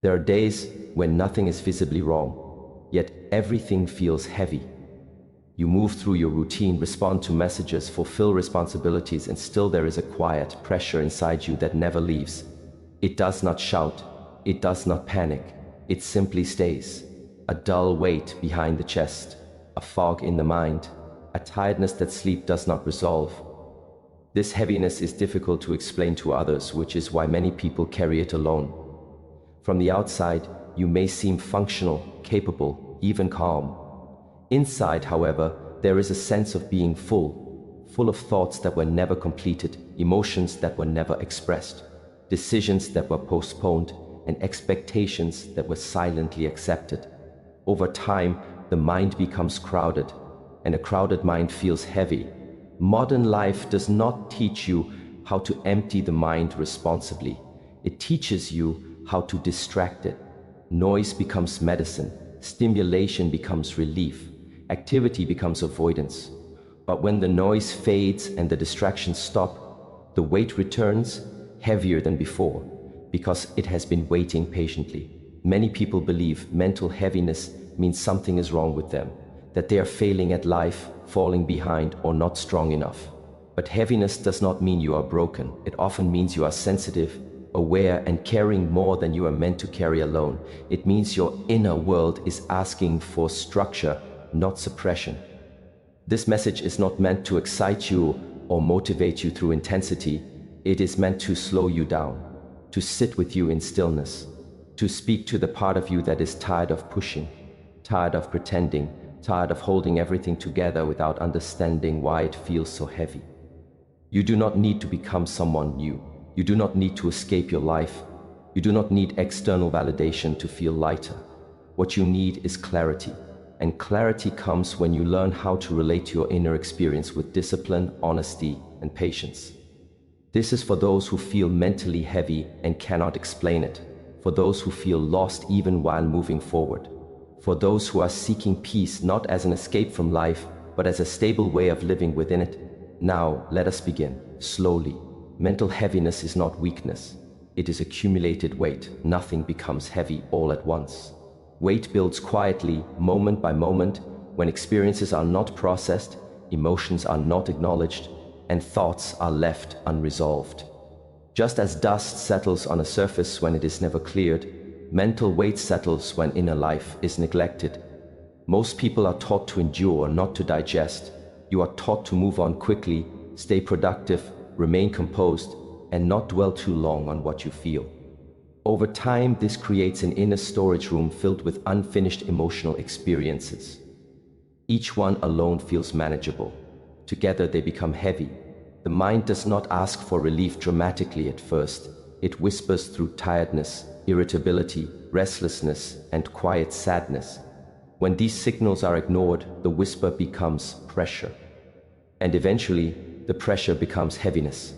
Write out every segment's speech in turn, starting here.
There are days when nothing is visibly wrong, yet everything feels heavy. You move through your routine, respond to messages, fulfill responsibilities, and still there is a quiet pressure inside you that never leaves. It does not shout, it does not panic, it simply stays. A dull weight behind the chest, a fog in the mind, a tiredness that sleep does not resolve. This heaviness is difficult to explain to others, which is why many people carry it alone. From the outside, you may seem functional, capable, even calm. Inside, however, there is a sense of being full of thoughts that were never completed, emotions that were never expressed, decisions that were postponed, and expectations that were silently accepted. Over time, the mind becomes crowded, and a crowded mind feels heavy. Modern life does not teach you how to empty the mind responsibly. It teaches you how to distract it. Noise becomes medicine, stimulation becomes relief, activity becomes avoidance. But when the noise fades and the distractions stop, the weight returns heavier than before, because it has been waiting patiently. Many people believe mental heaviness means something is wrong with them, that they are failing at life, falling behind, or not strong enough. But heaviness does not mean you are broken. It often means you are sensitive, aware, and carrying more than you are meant to carry alone. It means your inner world is asking for structure, not suppression. This message is not meant to excite you or motivate you through intensity. It is meant to slow you down, to sit with you in stillness, to speak to the part of you that is tired of pushing, tired of pretending, tired of holding everything together without understanding why it feels so heavy. You do not need to become someone new. You do not need to escape your life. You do not need external validation to feel lighter. What you need is clarity. And clarity comes when you learn how to relate to your inner experience with discipline, honesty, and patience. This is for those who feel mentally heavy and cannot explain it, for those who feel lost even while moving forward, for those who are seeking peace not as an escape from life, but as a stable way of living within it. Now, let us begin, slowly. Mental heaviness is not weakness. It is accumulated weight. Nothing becomes heavy all at once. Weight builds quietly, moment by moment, when experiences are not processed, emotions are not acknowledged, and thoughts are left unresolved. Just as dust settles on a surface when it is never cleared, mental weight settles when inner life is neglected. Most people are taught to endure, not to digest. You are taught to move on quickly, stay productive, remain composed, and not dwell too long on what you feel. Over time, this creates an inner storage room filled with unfinished emotional experiences. Each one alone feels manageable. Together they become heavy. The mind does not ask for relief dramatically at first. It whispers through tiredness, irritability, restlessness, and quiet sadness. When these signals are ignored, the whisper becomes pressure. And eventually, the pressure becomes heaviness.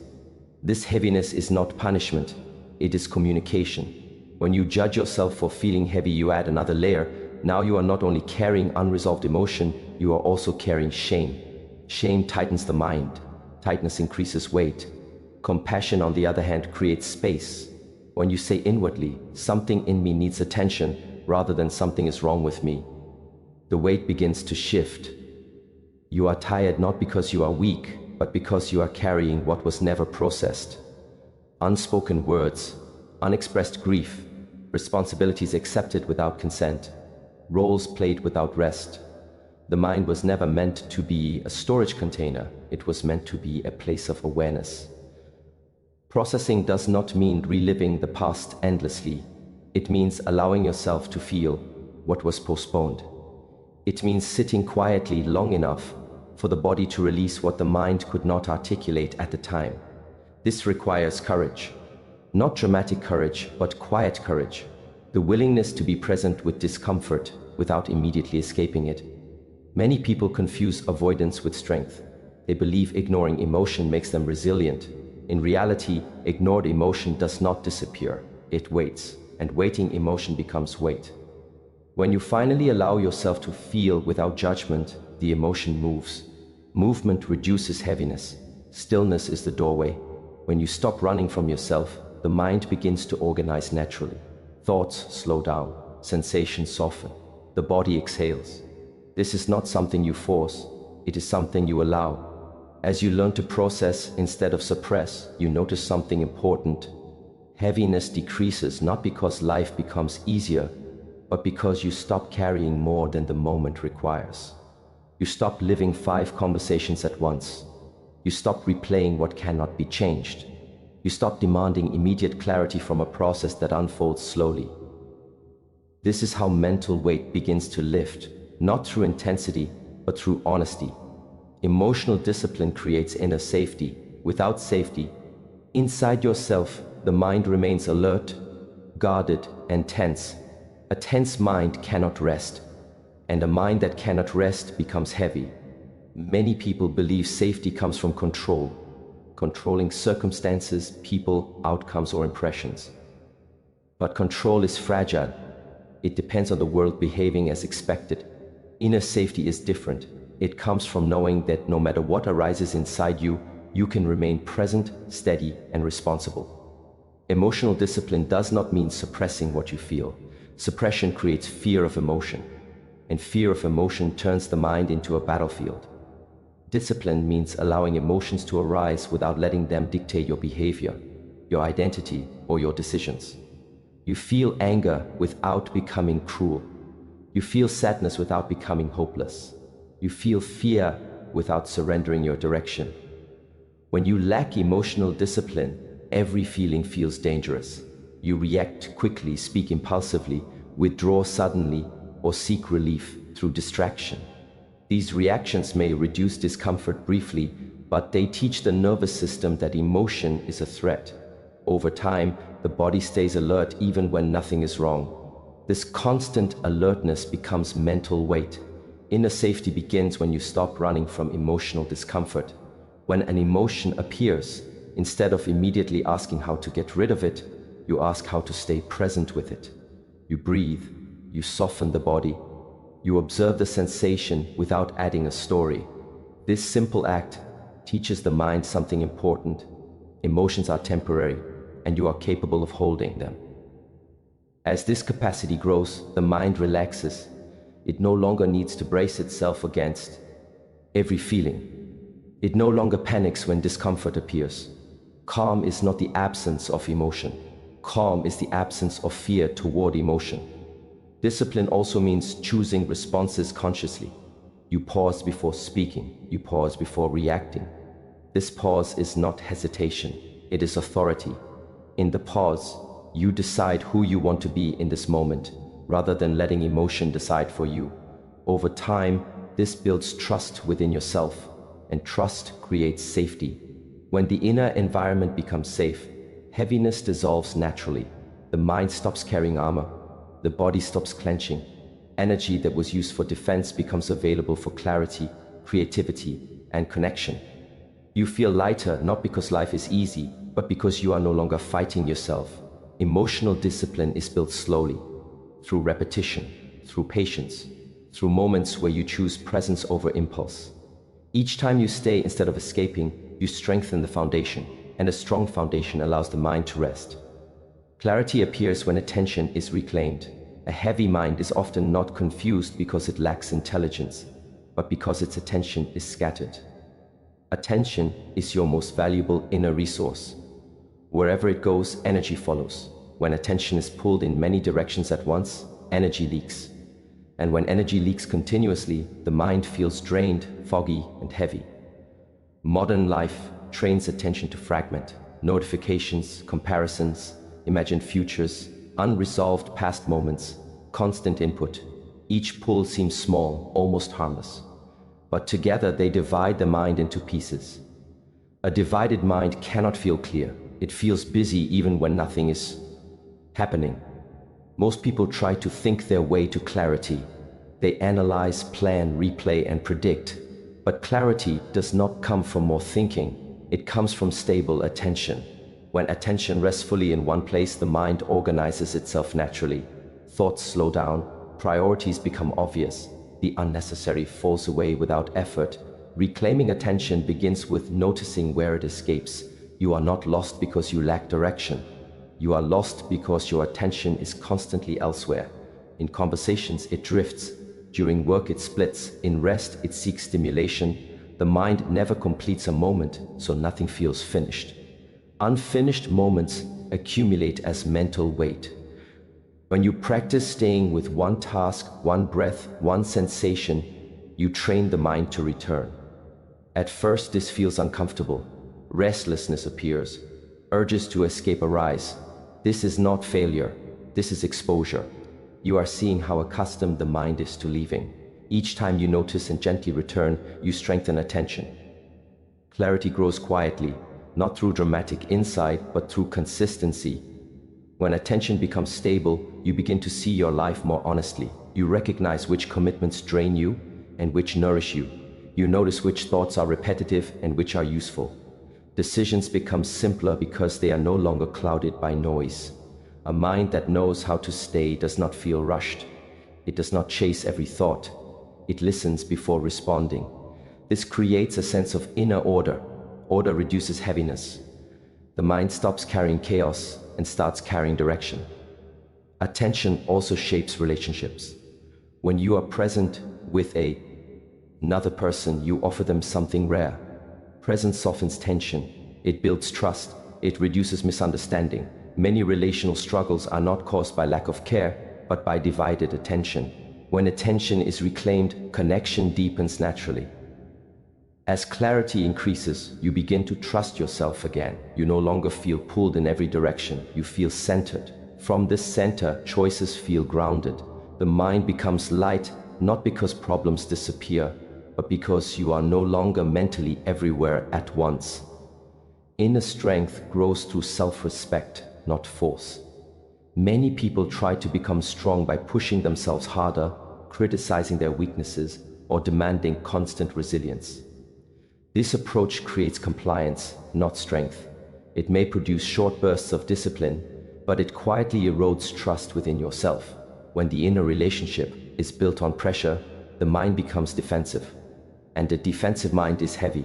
This heaviness is not punishment, it is communication. When you judge yourself for feeling heavy, you add another layer. Now you are not only carrying unresolved emotion, you are also carrying shame. Shame tightens the mind. Tightness increases weight. Compassion, on the other hand, creates space. When you say inwardly, something in me needs attention, rather than something is wrong with me, the weight begins to shift. You are tired not because you are weak, but because you are carrying what was never processed. Unspoken words, unexpressed grief, responsibilities accepted without consent, roles played without rest. The mind was never meant to be a storage container. It was meant to be a place of awareness. Processing does not mean reliving the past endlessly. It means allowing yourself to feel what was postponed. It means sitting quietly long enough for the body to release what the mind could not articulate at the time. This requires courage. Not dramatic courage, but quiet courage. The willingness to be present with discomfort without immediately escaping it. Many people confuse avoidance with strength. They believe ignoring emotion makes them resilient. In reality, ignored emotion does not disappear. It waits, and waiting emotion becomes weight. When you finally allow yourself to feel without judgment, the emotion moves. Movement reduces heaviness. Stillness is the doorway. When you stop running from yourself, the mind begins to organize naturally. Thoughts slow down, sensations soften, the body exhales. This is not something you force, it is something you allow. As you learn to process instead of suppress, you notice something important. Heaviness decreases not because life becomes easier, but because you stop carrying more than the moment requires. You stop living 5 conversations at once. You stop replaying what cannot be changed. You stop demanding immediate clarity from a process that unfolds slowly. This is how mental weight begins to lift, not through intensity, but through honesty. Emotional discipline creates inner safety. Without safety, inside yourself, the mind remains alert, guarded, and tense. A tense mind cannot rest, and a mind that cannot rest becomes heavy. Many people believe safety comes from control, controlling circumstances, people, outcomes, or impressions. But control is fragile. It depends on the world behaving as expected. Inner safety is different. It comes from knowing that no matter what arises inside you, you can remain present, steady, and responsible. Emotional discipline does not mean suppressing what you feel. Suppression creates fear of emotion, and fear of emotion turns the mind into a battlefield. Discipline means allowing emotions to arise without letting them dictate your behavior, your identity, or your decisions. You feel anger without becoming cruel. You feel sadness without becoming hopeless. You feel fear without surrendering your direction. When you lack emotional discipline, every feeling feels dangerous. You react quickly, speak impulsively, withdraw suddenly, or seek relief through distraction. These reactions may reduce discomfort briefly, but they teach the nervous system that emotion is a threat. Over time, the body stays alert even when nothing is wrong. This constant alertness becomes mental weight. Inner safety begins when you stop running from emotional discomfort. When an emotion appears, instead of immediately asking how to get rid of it, you ask how to stay present with it. You breathe, you soften the body, you observe the sensation without adding a story. This simple act teaches the mind something important. Emotions are temporary, and you are capable of holding them. As this capacity grows, the mind relaxes. It no longer needs to brace itself against every feeling. It no longer panics when discomfort appears. Calm is not the absence of emotion. Calm is the absence of fear toward emotion. Discipline also means choosing responses consciously. You pause before speaking. You pause before reacting. This pause is not hesitation. It is authority. In the pause, you decide who you want to be in this moment, rather than letting emotion decide for you. Over time, this builds trust within yourself, and trust creates safety. When the inner environment becomes safe, heaviness dissolves naturally. The mind stops carrying armor. The body stops clenching. Energy that was used for defense becomes available for clarity, creativity, and connection. You feel lighter not because life is easy, but because you are no longer fighting yourself. Emotional discipline is built slowly, through repetition, through patience, through moments where you choose presence over impulse. Each time you stay instead of escaping, you strengthen the foundation, and a strong foundation allows the mind to rest. Clarity appears when attention is reclaimed. A heavy mind is often not confused because it lacks intelligence, but because its attention is scattered. Attention is your most valuable inner resource. Wherever it goes, energy follows. When attention is pulled in many directions at once, energy leaks. And when energy leaks continuously, the mind feels drained, foggy, and heavy. Modern life trains attention to fragment. Notifications, comparisons, imagined futures, unresolved past moments, constant input. Each pull seems small, almost harmless. But together they divide the mind into pieces. A divided mind cannot feel clear. It feels busy even when nothing is happening. Most people try to think their way to clarity. They analyze, plan, replay, and predict. But clarity does not come from more thinking. It comes from stable attention. When attention rests fully in one place, the mind organizes itself naturally. Thoughts slow down, priorities become obvious, the unnecessary falls away without effort. Reclaiming attention begins with noticing where it escapes. You are not lost because you lack direction. You are lost because your attention is constantly elsewhere. In conversations, it drifts. During work, it splits. In rest, it seeks stimulation. The mind never completes a moment, so nothing feels finished. Unfinished moments accumulate as mental weight. When you practice staying with one task, one breath, one sensation, you train the mind to return. At first, this feels uncomfortable. Restlessness appears. Urges to escape arise. This is not failure. This is exposure. You are seeing how accustomed the mind is to leaving. Each time you notice and gently return, you strengthen attention. Clarity grows quietly, not through dramatic insight, but through consistency. When attention becomes stable, you begin to see your life more honestly. You recognize which commitments drain you and which nourish you. You notice which thoughts are repetitive and which are useful. Decisions become simpler because they are no longer clouded by noise. A mind that knows how to stay does not feel rushed. It does not chase every thought. It listens before responding. This creates a sense of inner order. Order reduces heaviness. The mind stops carrying chaos and starts carrying direction. Attention also shapes relationships. When you are present with another person, you offer them something rare. Presence softens tension. It builds trust. It reduces misunderstanding. Many relational struggles are not caused by lack of care, but by divided attention. When attention is reclaimed, connection deepens naturally. As clarity increases, you begin to trust yourself again. You no longer feel pulled in every direction. You feel centered. From this center, choices feel grounded. The mind becomes light, not because problems disappear, but because you are no longer mentally everywhere at once. Inner strength grows through self-respect, not force. Many people try to become strong by pushing themselves harder, criticizing their weaknesses, or demanding constant resilience. This approach creates compliance, not strength. It may produce short bursts of discipline, but it quietly erodes trust within yourself. When the inner relationship is built on pressure, the mind becomes defensive. And a defensive mind is heavy.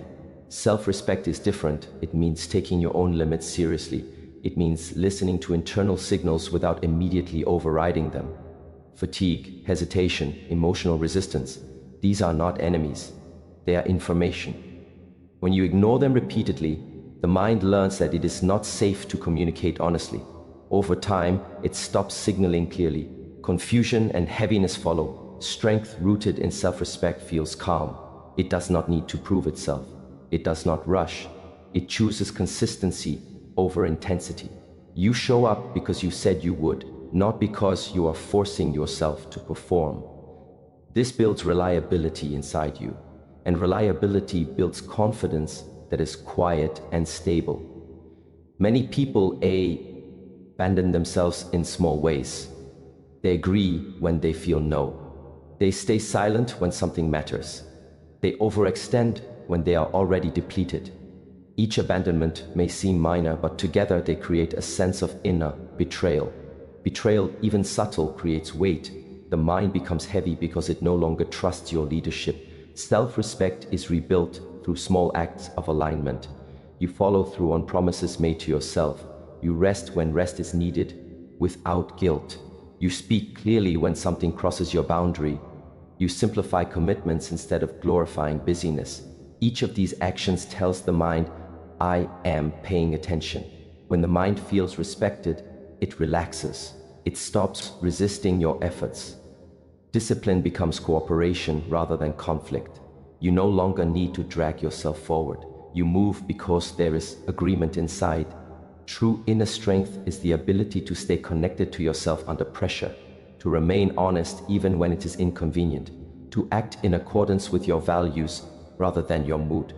Self-respect is different. It means taking your own limits seriously. It means listening to internal signals without immediately overriding them. Fatigue, hesitation, emotional resistance, these are not enemies. They are information. When you ignore them repeatedly, the mind learns that it is not safe to communicate honestly. Over time, it stops signaling clearly. Confusion and heaviness follow. Strength rooted in self-respect feels calm. It does not need to prove itself. It does not rush. It chooses consistency over intensity. You show up because you said you would, not because you are forcing yourself to perform. This builds reliability inside you, and reliability builds confidence that is quiet and stable. Many people abandon themselves in small ways. They agree when they feel no. They stay silent when something matters. They overextend when they are already depleted. Each abandonment may seem minor, but together they create a sense of inner betrayal. Betrayal, even subtle, creates weight. The mind becomes heavy because it no longer trusts your leadership. Self-respect is rebuilt through small acts of alignment. You follow through on promises made to yourself. You rest when rest is needed, without guilt. You speak clearly when something crosses your boundary. You simplify commitments instead of glorifying busyness. Each of these actions tells the mind, I am paying attention. When the mind feels respected, it relaxes. It stops resisting your efforts. Discipline becomes cooperation rather than conflict. You no longer need to drag yourself forward. You move because there is agreement inside. True inner strength is the ability to stay connected to yourself under pressure, to remain honest even when it is inconvenient, to act in accordance with your values rather than your mood.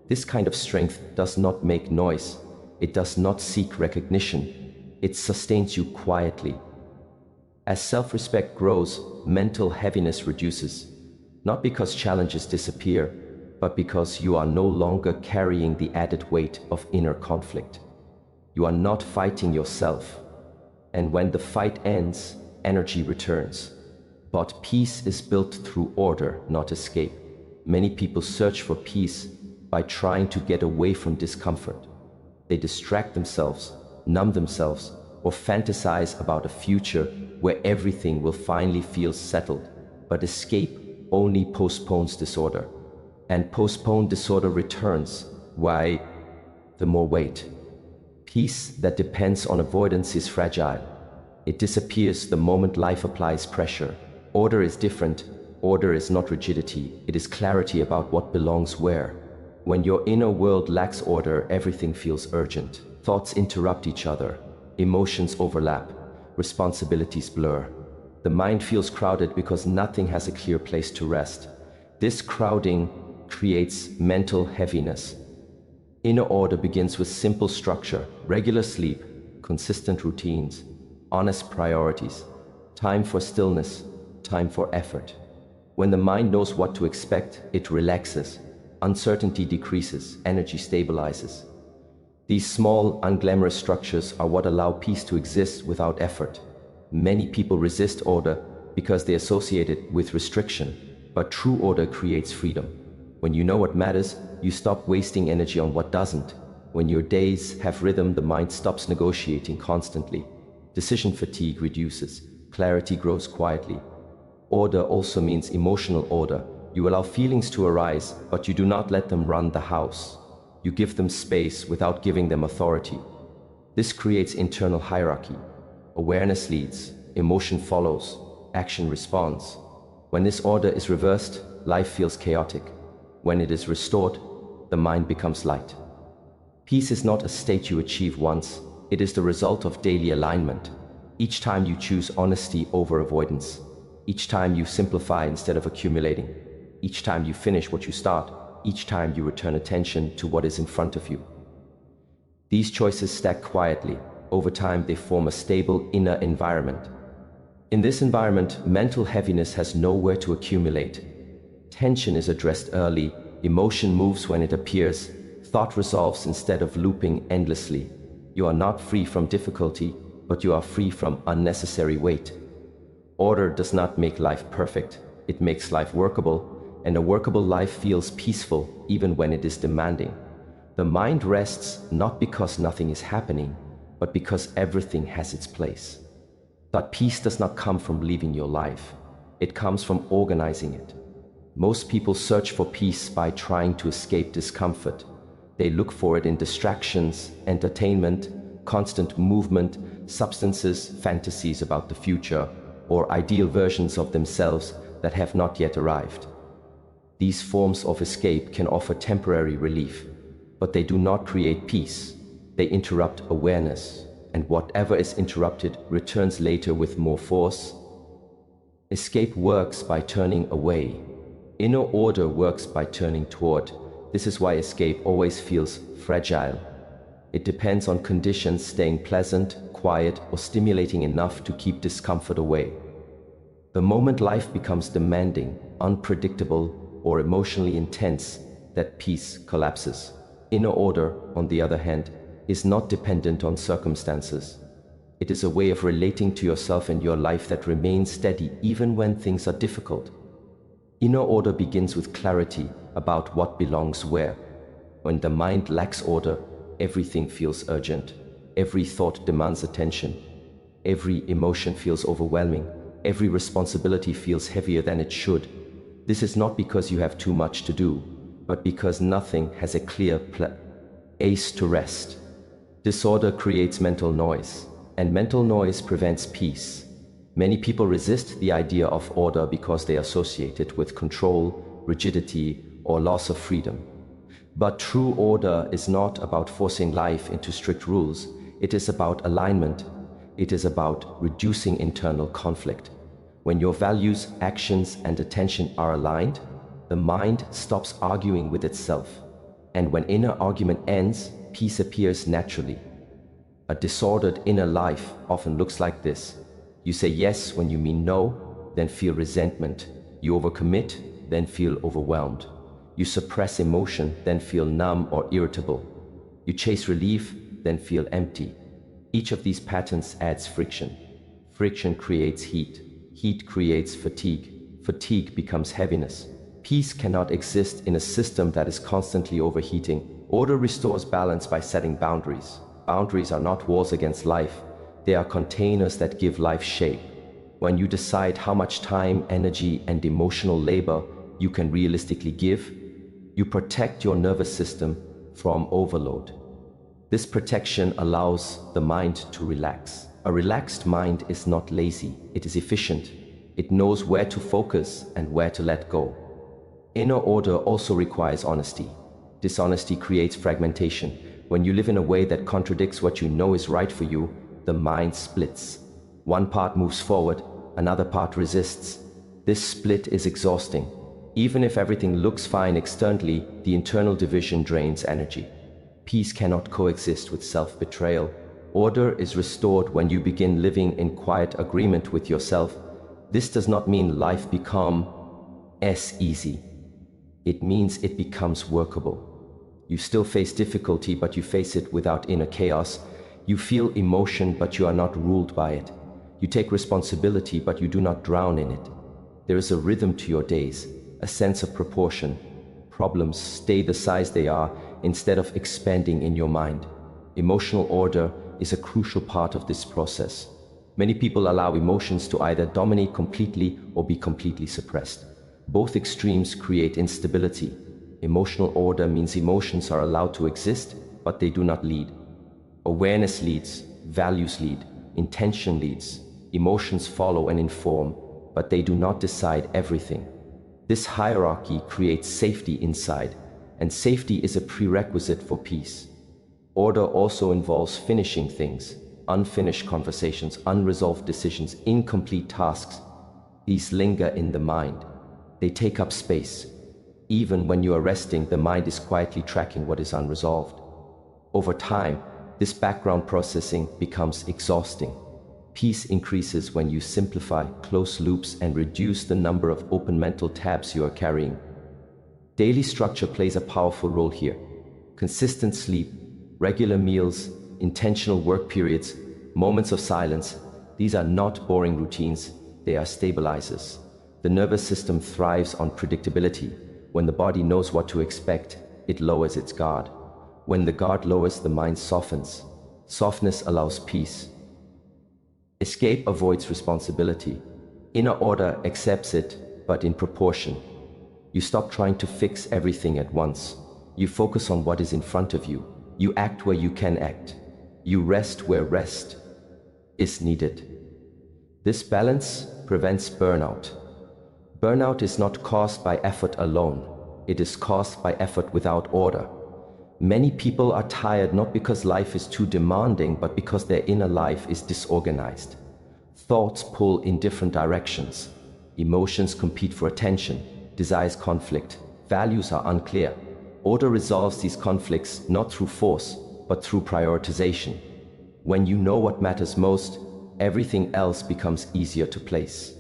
This kind of strength does not make noise. It does not seek recognition. It sustains you quietly. As self-respect grows, mental heaviness reduces, not because challenges disappear, but because you are no longer carrying the added weight of inner conflict. You are not fighting yourself, and when the fight ends, energy returns. But peace is built through order, not escape. Many people search for peace by trying to get away from discomfort. They distract themselves, numb themselves, or fantasize about a future where everything will finally feel settled. But escape only postpones disorder. And postponed disorder returns. Why? The more wait. Peace that depends on avoidance is fragile. It disappears the moment life applies pressure. Order is different. Order is not rigidity, it is clarity about what belongs where. When your inner world lacks order, everything feels urgent. Thoughts interrupt each other, emotions overlap, responsibilities blur. The mind feels crowded because nothing has a clear place to rest. This crowding creates mental heaviness. Inner order begins with simple structure, regular sleep, consistent routines, honest priorities, time for stillness, time for effort. When the mind knows what to expect, it relaxes, uncertainty decreases, energy stabilizes. These small, unglamorous structures are what allow peace to exist without effort. Many people resist order because they associate it with restriction, but true order creates freedom. When you know what matters, you stop wasting energy on what doesn't. When your days have rhythm, the mind stops negotiating constantly. Decision fatigue reduces, clarity grows quietly. Order also means emotional order. You allow feelings to arise, but you do not let them run the house. You give them space without giving them authority. This creates internal hierarchy. Awareness leads, emotion follows, action responds. When this order is reversed, life feels chaotic. When it is restored, the mind becomes light. Peace is not a state you achieve once, it is the result of daily alignment. Each time you choose honesty over avoidance, each time you simplify instead of accumulating, each time you finish what you start, each time you return attention to what is in front of you. These choices stack quietly. Over time, they form a stable inner environment. In this environment, mental heaviness has nowhere to accumulate. Tension is addressed early, emotion moves when it appears, thought resolves instead of looping endlessly. You are not free from difficulty, but you are free from unnecessary weight. Order does not make life perfect, it makes life workable, and a workable life feels peaceful even when it is demanding. The mind rests not because nothing is happening, but because everything has its place. But peace does not come from living your life, it comes from organizing it. Most people search for peace by trying to escape discomfort. They look for it in distractions, entertainment, constant movement, substances, fantasies about the future, or ideal versions of themselves that have not yet arrived. These forms of escape can offer temporary relief, but they do not create peace. They interrupt awareness, and whatever is interrupted returns later with more force. Escape works by turning away. Inner order works by turning toward. This is why escape always feels fragile. It depends on conditions staying pleasant, quiet, or stimulating enough to keep discomfort away. The moment life becomes demanding, unpredictable, or emotionally intense, that peace collapses. Inner order, on the other hand, is not dependent on circumstances. It is a way of relating to yourself and your life that remains steady even when things are difficult. Inner order begins with clarity about what belongs where. When the mind lacks order, everything feels urgent. Every thought demands attention. Every emotion feels overwhelming. Every responsibility feels heavier than it should. This is not because you have too much to do, but because nothing has a clear place to rest. Disorder creates mental noise, and mental noise prevents peace. Many people resist the idea of order because they associate it with control, rigidity, or loss of freedom. But true order is not about forcing life into strict rules. It is about alignment. It is about reducing internal conflict. When your values, actions, and attention are aligned, the mind stops arguing with itself. And when inner argument ends, peace appears naturally. A disordered inner life often looks like this. You say yes when you mean no, then feel resentment. You overcommit, then feel overwhelmed. You suppress emotion, then feel numb or irritable. You chase relief, then feel empty. Each of these patterns adds friction. Friction creates heat. Heat creates fatigue. Fatigue becomes heaviness. Peace cannot exist in a system that is constantly overheating. Order restores balance by setting boundaries. Boundaries are not walls against life. They are containers that give life shape. When you decide how much time, energy, and emotional labor you can realistically give, you protect your nervous system from overload. This protection allows the mind to relax. A relaxed mind is not lazy, it is efficient. It knows where to focus and where to let go. Inner order also requires honesty. Dishonesty creates fragmentation. When you live in a way that contradicts what you know is right for you, the mind splits. One part moves forward, another part resists. This split is exhausting. Even if everything looks fine externally, the internal division drains energy. Peace cannot coexist with self-betrayal. Order is restored when you begin living in quiet agreement with yourself. This does not mean life becomes easy. It means it becomes workable. You still face difficulty, but you face it without inner chaos. You feel emotion, but you are not ruled by it. You take responsibility, but you do not drown in it. There is a rhythm to your days, a sense of proportion. Problems stay the size they are instead of expanding in your mind. Emotional order is a crucial part of this process. Many people allow emotions to either dominate completely or be completely suppressed. Both extremes create instability. Emotional order means emotions are allowed to exist, but they do not lead. Awareness leads, values lead, intention leads. Emotions follow and inform, but they do not decide everything. This hierarchy creates safety inside, and safety is a prerequisite for peace. Order also involves finishing things, unfinished conversations, unresolved decisions, incomplete tasks. These linger in the mind. They take up space. Even when you are resting, the mind is quietly tracking what is unresolved. Over time, this background processing becomes exhausting. Peace increases when you simplify, close loops, and reduce the number of open mental tabs you are carrying. Daily structure plays a powerful role here. Consistent sleep, regular meals, intentional work periods, moments of silence, these are not boring routines, they are stabilizers. The nervous system thrives on predictability. When the body knows what to expect, it lowers its guard. When the guard lowers, the mind softens. Softness allows peace. Escape avoids responsibility. Inner order accepts it, but in proportion. You stop trying to fix everything at once. You focus on what is in front of you. You act where you can act. You rest where rest is needed. This balance prevents burnout. Burnout is not caused by effort alone. It is caused by effort without order. Many people are tired not because life is too demanding, but because their inner life is disorganized. Thoughts pull in different directions. Emotions compete for attention. Desires conflict. Values are unclear. Order resolves these conflicts not through force, but through prioritization. When you know what matters most, everything else becomes easier to place.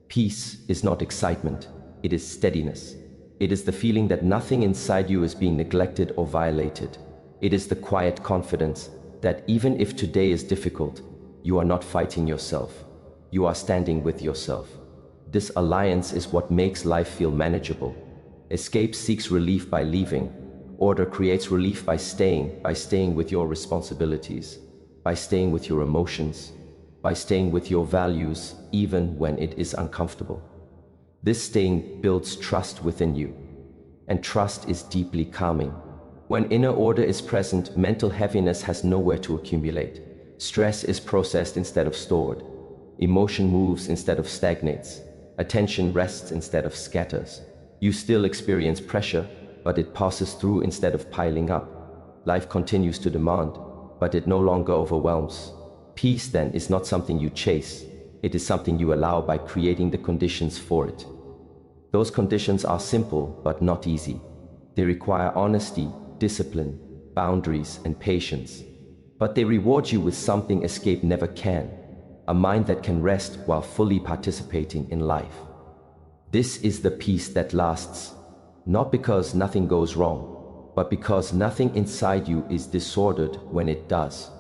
Peace is not excitement, it is steadiness. It is the feeling that nothing inside you is being neglected or violated. It is the quiet confidence that even if today is difficult, you are not fighting yourself. You are standing with yourself. This alliance is what makes life feel manageable. Escape seeks relief by leaving. Order creates relief by staying with your responsibilities, by staying with your emotions, by staying with your values, even when it is uncomfortable. This staying builds trust within you, and trust is deeply calming. When inner order is present, mental heaviness has nowhere to accumulate. Stress is processed instead of stored. Emotion moves instead of stagnates. Attention rests instead of scatters. You still experience pressure, but it passes through instead of piling up. Life continues to demand, but it no longer overwhelms. Peace, then, is not something you chase. It is something you allow by creating the conditions for it. Those conditions are simple, but not easy. They require honesty, discipline, boundaries, and patience. But they reward you with something escape never can: a mind that can rest while fully participating in life. This is the peace that lasts, not because nothing goes wrong, but because nothing inside you is disordered when it does.